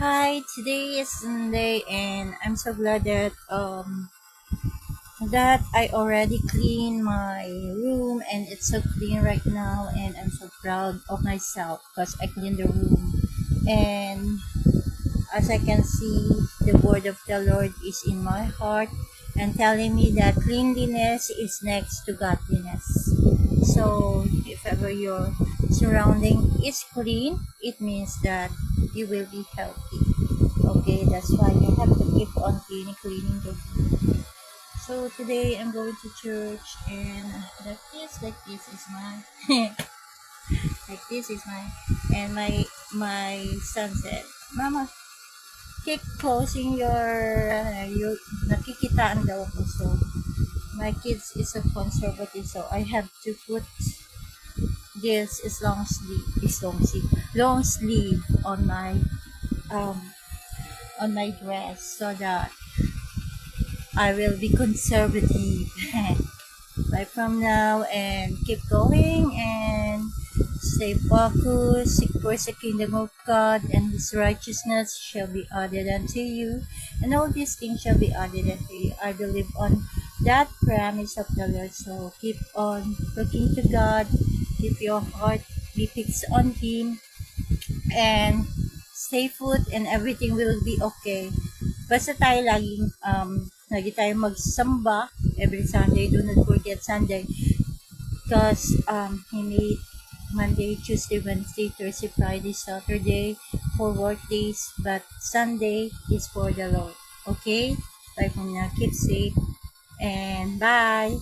Hi, today is Sunday and I'm so glad that I already cleaned my room and it's so clean right now and I'm so proud of myself because I cleaned the room. And as I can see, the word of the Lord is in my heart and telling me that cleanliness is next to godliness. So if ever your surrounding is clean, it means that you will be healthy. Okay, that's why you have to keep on cleaning the room. So today I'm going to church and like this is my like this is my and my son said, Mama, keep closing your nakikitaan daw ako. So my kids is so conservative, so I have to put this long sleeve um on my dress so that I will be conservative right from now and keep going and stay focused, seek first the kingdom of God and his righteousness shall be added unto you, and all these things shall be added unto you. I believe on that promise of the Lord. So keep on looking to God, keep your heart be fixed on him, and stay put and everything will be okay. Basta tayo lagi tayo magsamba every Sunday. Do not forget Sunday because he made Monday, Tuesday, Wednesday, Thursday, Friday, Saturday for work days, but Sunday is for the Lord. Okay? Bye from now. Keep safe and bye.